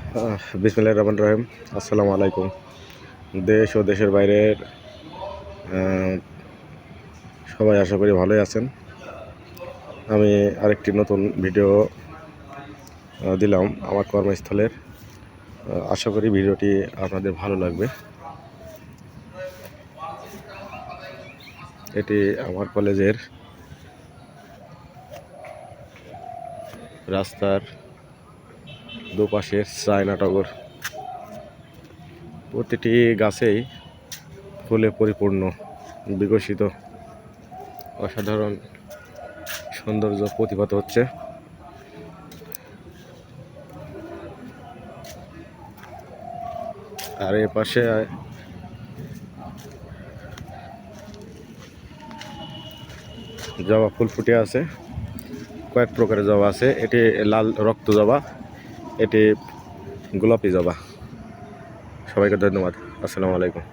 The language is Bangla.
বিসমিল্লাহির রহমানির রহিম। আসসালামু আলাইকুম। দেশ ও দেশের বাইরের সবাই আশা করি ভালোই আছেন। আমি আরেকটি নতুন ভিডিও দিলাম আমার কর্মস্থলের। আশা করি ভিডিওটি আপনাদের ভালো লাগবে। এটি আমার কলেজের রাস্তার দুপাশের চায়নাটগর। প্রতিটি গাছেই ফুলে পরিপূর্ণ, বিকশিত, অসাধারণ সৌন্দর্য প্রতিভাত হচ্ছে। আর এর পাশে জবা ফুল ফুটে আছে। কয়েক প্রকারের জবা আছে। এটি লাল রক্ত জবা, এটি গোলাপি জবা। সবাইকে ধন্যবাদ। আসসালামু আলাইকুম।